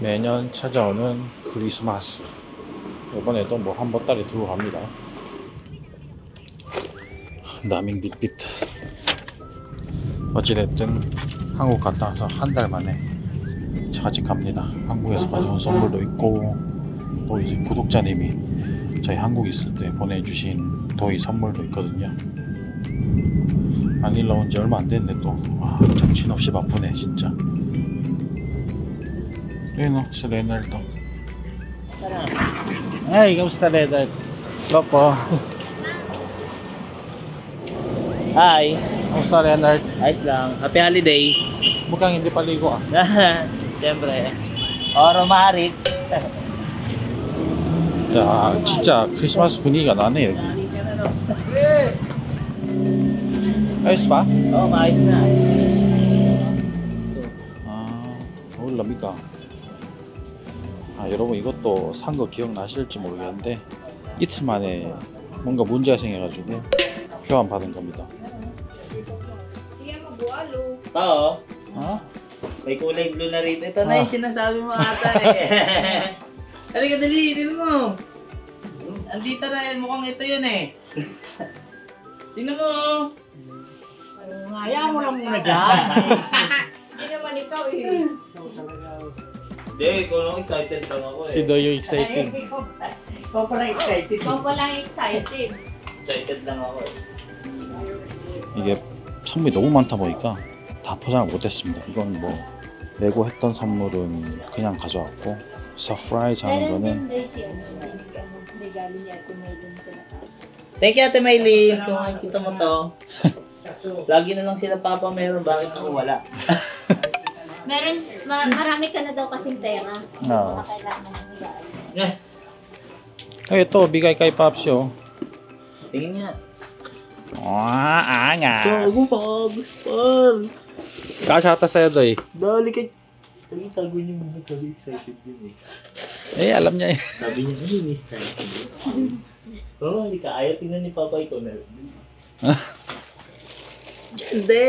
매년 찾아오는 크리스마스. 이번에도 뭐 한 보따리 들고 갑니다. 나밍 빛빛. 어찌됐든 한국 갔다 와서 한 달 만에 차같이 갑니다. 한국에서 가져온 선물도 있고, 또 이제 구독자님이 저희 한국 있을 때 보내주신 도이 선물도 있거든요. 마닐라 온 지 얼마 안 됐는데 또 정신없이 바쁘네 진짜. Ayun o, si Leonard to. Ay, kamusta Leonard? Opo. Hi, Kamusta Leonard? ayos lang. Happy holiday. Mukhang hindi paligo ah. Siyempre. Oro marik. 야, 진짜 크리스마스 분위기가 나네 여기. ayos pa? Oo, maayos na. 올랍니까? 여러분 이것도 산 거 기억나실지 모르겠는데 이틀 만에 뭔가 문제가 생겨가지고 교환 받은 겁니다. Oo. 어? May kulay blue na rin. Ito na yung sinasabi mo ata eh. Halika dali, tingnan mo. Andito na yan, mukhang ito yun eh. Tingnan mo. Ayaw mo lang muna dyan. Hindi naman ikaw eh. Hindi, ikaw excited lang ako eh. Si Doyo excited. Ikaw pala excited. ikaw pala excited. Excited lang ako eh. 이게 선물이 너무 많다 보니까 다 포장을 못했습니다. 이건 뭐 내고 했던 선물은 그냥 가져왔고 서프라이즈 하는 Meron din 거는 guys yan. Regalo niya kung may din Thank you Ate Maylin. Kung makikita mo to. Lagi na lang sila papa meron. Bakit ako wala? Meron, marami ka na daw kasing pera. Oo. Na kailangan ng regalo. ito bigay kay Papsi oh. Tingin nga. angas. Bago pa, Guspar. Kasha ata sa'yo Doy. Dali kay... Ay, tago niyo muna kasi excited din Eh eh. alam niya eh. Sabi niya, ay, miss time. Oo, hindi ka. Ayaw tingnan ni Papa ikaw na. Hindi!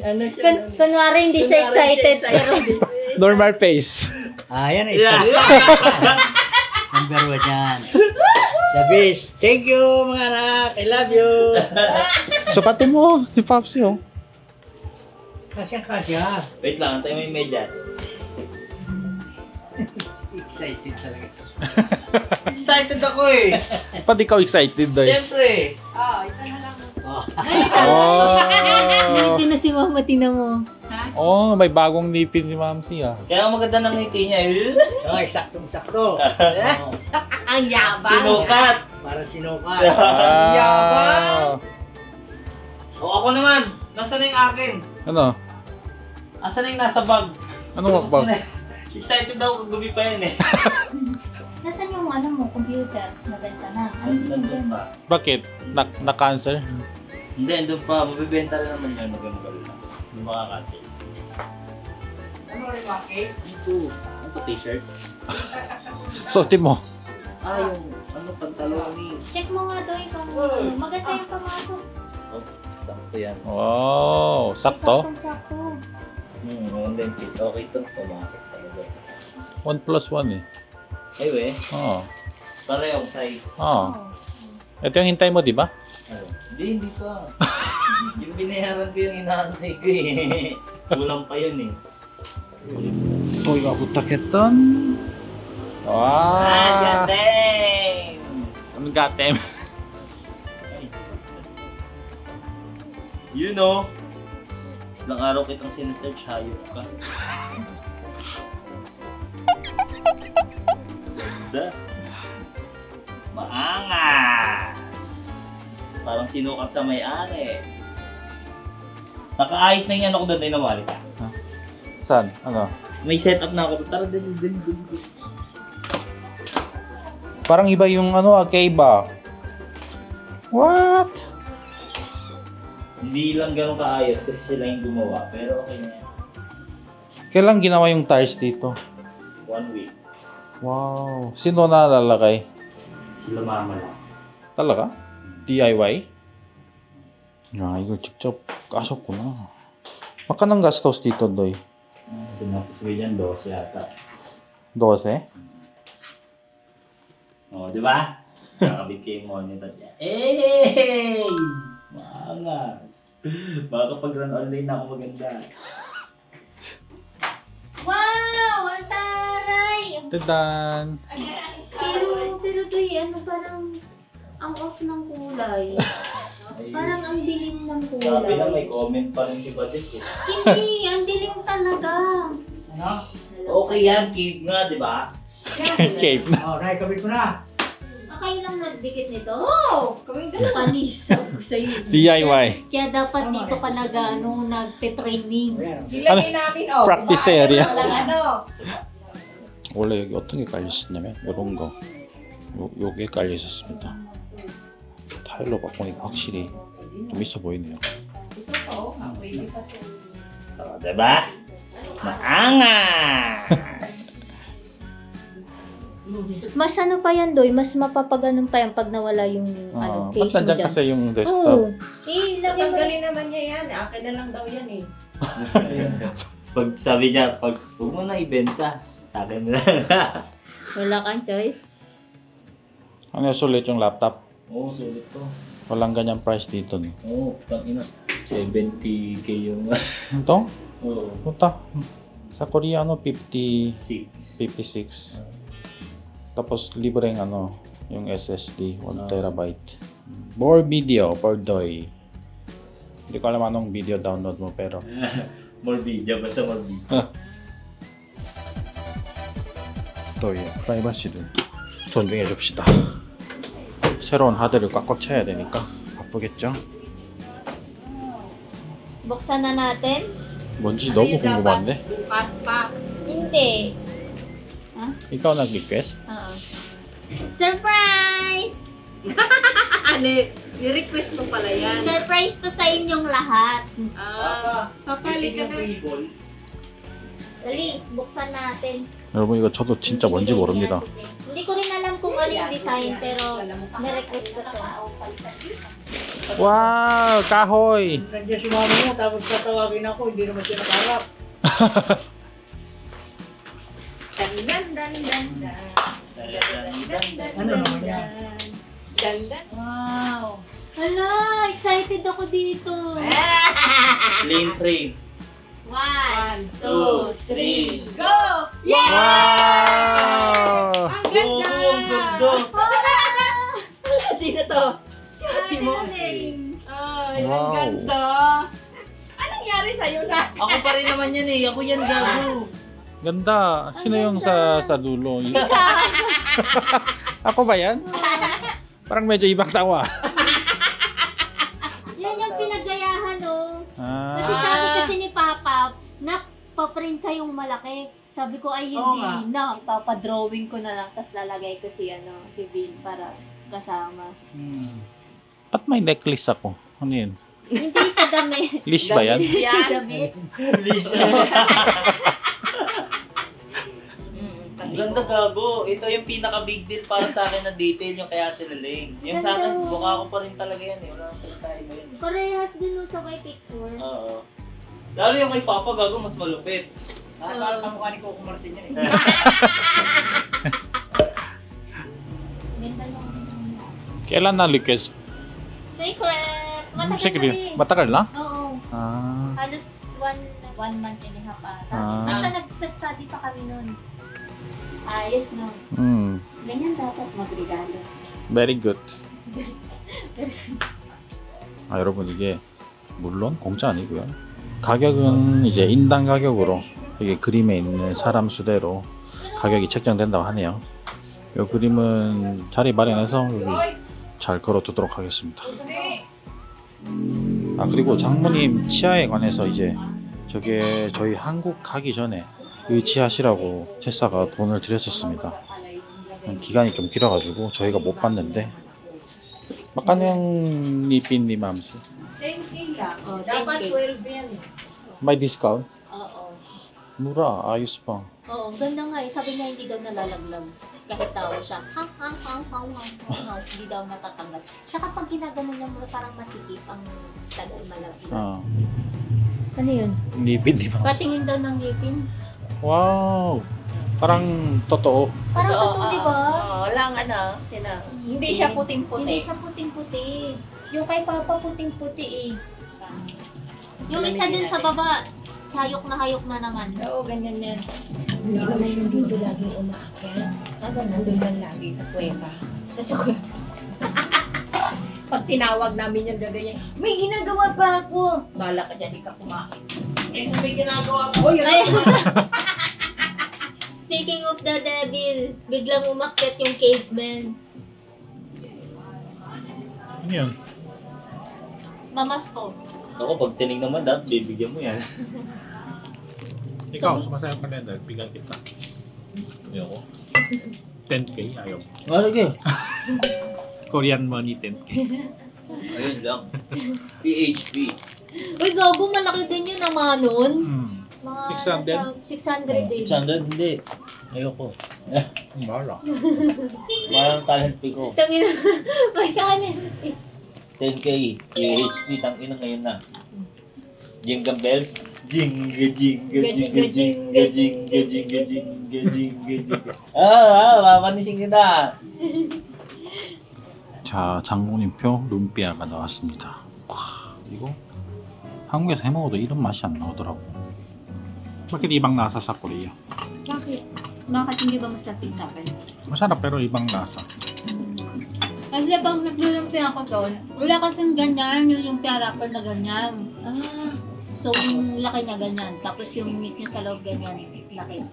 Ano siya? Kunwari hindi siya excited. Pero Normal face. Yan ay isa. Number 1 yan. The best. Thank you mga anak. I love you. Sukatin mo si Papsi oh. Kasya. Wait lang, tayo may medyas. Excited talaga. Excited ako eh! Pati ikaw excited Doy. Siyempre! ito na lang. Oh. Nipin na si Mama, tina mo. Oh, may bagong nipin si Mamsi ah. Kaya maganda ng ngiti niya eh. Oh, saktong-sakto. Ang yabang. Sinukat! Para sinukat. Wow. O ako naman, nasa na yung akin? Ano? Asa na yung nasa bag? Anong wakbag? Excited daw kagabi pa yan eh. Nasaan yung ano mo, computer? Nabenta na. Ano yung Nandun nandun? pa. Bakit? Na-cancel? Hindi, nandun pa. Mabibenta rin naman yan. Maganda lang. Hindi makakancel. Ano rin makit? Ito. Ano to, t-shirt? Suotin mo. Yung ano, pantalon ni... Check mo nga doon kung maganda yung pamasok. Oh, sakto yan. Wow, sakto. Saktong-sakto. Online fit. Okay ito. Pumasok talaga. 1+1 eh. Ay, we. Oo. Parehong size. Oo. Ito yung hintay mo, di ba? Hindi pa. Yung binayaran ko yung inaantay ko eh. Kulang pa yun eh. toi가 부탁했던 와 Gatem! gatem You know, ilang araw kitang sinesearch, hayop ka. Ganda. Maangas! Parang sinukat sa may-ari. Nakaayos na yung ano ko doon, dinawali ka. Saan? Ano? May setup na ako. Tara, dali. Parang iba yung ano, kaiba. What? Hindi lang ganun kaayos kasi sila yung gumawa. Pero okay na yan. Kailan ginawa yung tires dito? 1 week. Wow. Sino nalalagay? Sila mama lang. talaga? DIY? 야, 이걸 직접 까셨구나. Magkano ang gastos dito, Doy? Ito nasa Sweden, 12 yata. 12? O, di ba? Nakabit kayo yung monitor niya. Hey! Mga. Baka kapag run online ako maganda. Wow! Ang taray! Tadan! Pero Doy, ano parang ang off ng kulay. Ay, Parang ang dilim ng sabi na may kulay. comment pa rin si Batis eh. Hindi, ang dilim talaga. Ano? Okay yan, kid nga, di ba? Cape na. Oh, nakikabit ko na. Kayo lang nagdikit nito? Oh, kaming Panis ako sa'yo. DIY. Kaya dapat dito ka nagte-training. Ayan. 일레미 나민 Practice area. ano? 원래 여기 어떤 게 깔려 있었냐면 이런 거 요게 깔려 있었습니다. 타일로 바꾸니까 확실히 좀 있어 보이네요. O, di ba? Maangas! Mas ano pa yan, Doy? Mas mapapaganon pa yan pag nawala yung ba't case mo nandyan dyan. kasi yung Oo. desktop? Lagay mo. Tatanggalin naman niya yan. Akin na lang daw yan eh. Pag sabi niya, pag huwag mo na ibenta, sa akin na lang. Wala kang choice. Ano sulit yung laptop? Oo, sulit to. Walang ganyang price dito. No? Oo, tangina. 70k yung... Ito? Oo, Puta. Sa Korea 50, 6. 56. Tapos libreng yung SSD 1 terabyte. More video for Doy. Hindi ko alam anong video download mo pero More video, basta more video. Doy 프라이버시를 존중해 줍시다. 새로운 하드를 꽉꽉 차야 되니까 바쁘겠죠? Buksan na natin? 뭔지 너무 궁금한데? Bukas pa. Hindi. ikaw nag-request? Oo. Surprise! Ano, i-request mo pala yan. Surprise to sa inyong lahat. Papali ka na. Dali, buksan natin. 여러분 이거 저도 진짜 뭔지 모릅니다. Hindi ko rin alam kung ano yung design pero na-request ko to. 와우 까호이. Nandiyan si mama mo, tapos tatawagin ako, hindi naman siya nakaharap. Ano naman yan? Wow. Hala, excited ako dito. Plain frame. 1, 2, 3, go! 와우. Ang Oo, ganda! ang ganda. Sino to? Si Ate mo. Maling. Ay, ang Wow. ganda. Anong nangyari sa'yo na? Ako pa rin naman yan eh. Ako yan, gago. Ganda. Sino yung sa dulo? Ako ba yan? Parang medyo ibang tawa. Yan yung pinagayahan, oh. Kasi Ah. sabi kasi ni Papa, paprint kayong malaki. Sabi ko ay Oo hindi nga. na, papadrawing ko na lang tapos lalagay ko si Vin para kasama. At may necklace ako. Ano yun? Hindi sa damit. Leash ba yan? Sa damit. Ang ganda, gago. Ito yung pinaka big deal para sa akin na detail yung kay Ate Laling. Yung sa akin, Ganda. mukha ko pa rin talaga yan eh. Wala nang tayo ba yun eh. Parehas din nun sa may picture. Oo. Lalo yung kay Papa, gago, mas malupit. Parang kamukha ni Coco Martin yan eh. Ganda nung... Kailan na-request? Secret! Matagal Sige, na rin. matagal na? Oo. Ah. Halos one month and a half ata. Ah. Basta nagsa-study pa kami nun. Ayos no. Ganyan dapat magregalo. Very good. 아 여러분 이게 물론 공짜 아니고요. 가격은 이제 인당 가격으로 이게 그림에 있는 사람 수대로 가격이 책정된다고 하네요. 이 그림은 자리 마련해서 여기 잘 걸어두도록 하겠습니다. 아 그리고 장모님 치아에 관해서 이제 저게 저희 한국 가기 전에 의치하시라고 제사가 돈을 드렸었습니다. 기간이 좀 길어가지고 저희가 못 봤는데 makano ni Pin ni Mamsi? 10K lang. Oh, Dapat 10K. 12 yan eh. May discount? Oo. Mura, ayos pa. Oo, ganda nga eh. Sabi niya hindi daw nalalaglag. Kahit tawa siya. Hang. Hindi daw natatanggal. Tsaka pag ginagano niya mo parang masikip ang tagal malaglag. 아. Ano yun? Ngipin ni Mama. Patingin daw ng ngipin. Wow! Parang totoo. Parang Oo, totoo, di ba? Oo, lang ano, hindi siya puting-puti. Hindi siya puting-puti. Yung kay Papa puting-puti eh. Yung isa din sa baba, hayok na naman. Oo, ganyan yan. Hindi naman yung dito lagi umaakyat. Nandun lang lagi sa kuweba. Sa kuya. Pag tinawag namin yung gaganyan, may ginagawa pa ako. Bala ka dyan, di ka kumain. Eh, may ginagawa pa. Oh, yun Ay. naman. Speaking of the devil, biglang umakyat yung caveman. Ano yun? Mamas ko. Ako, pag tinignan mo, dapat bibigyan mo yan. Ikaw, sumasaya ka na yun. Bigyan kita. Ayoko. 10K, ayaw. Ano ka? Korean money 10K. Ayun lang. PHP. Uy, gago, malaki din yun naman nun. Mga 600? 600 din. 600, hindi. Ayoko. Bahala. Parang talent fee ko. Tangina, may talent. 10K. PHP, tangina ngayon na. Jingle bells. Jingle, jingle, jingle, jingle, jingle, jingle, jingle, jingle. 마마니신 거다. 자, 장모님표 룸피아가 나왔습니다. 와, 이거 한국에서 해먹어도 이런 맛이 안 나오더라고. Bakit ibang lasa sa Korea? Bakit? Bakit hindi ba masarap sa akin? Masarap pero ibang lasa. Kasi pag naglulumpia ako doon, wala kasing ganyan, yung lumpia wrapper na ganyan. So, yung laki niya ganyan. Tapos yung meat niya sa loob ganyan, laki.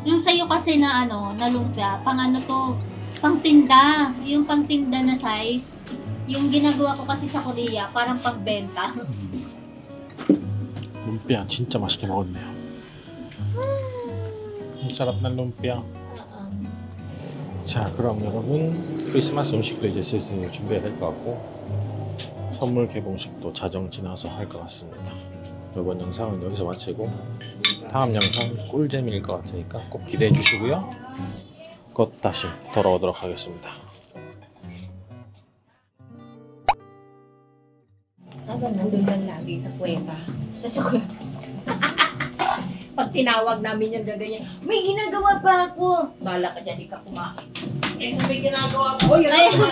Yung sa'yo kasi na ano, na lumpia, pang ano to, pang tinda. Yung pang tinda na size. Yung ginagawa ko kasi sa Korea, parang pagbenta. lumpia 진짜 맛있게 먹었네요. sarap ng lumpia. 자, 그럼 여러분 크리스마스 음식도 이제 슬슬 준비해야 될 것 같고 선물 개봉식도 자정 지나서 할 것 같습니다. 이번 영상은 여기서 마치고 다음 영상 꿀잼일 것 같으니까 꼭 기대해 주시고요. 곧 다시 돌아오도록 하겠습니다. Nandun lang lagi sa kuweba. Sa kuya. Pag tinawag namin yung gaganyan, may ginagawa pa ako. Bala ka dyan, di ka kumain. Eh, may ginagawa pa. Oh, yun Ay. naman.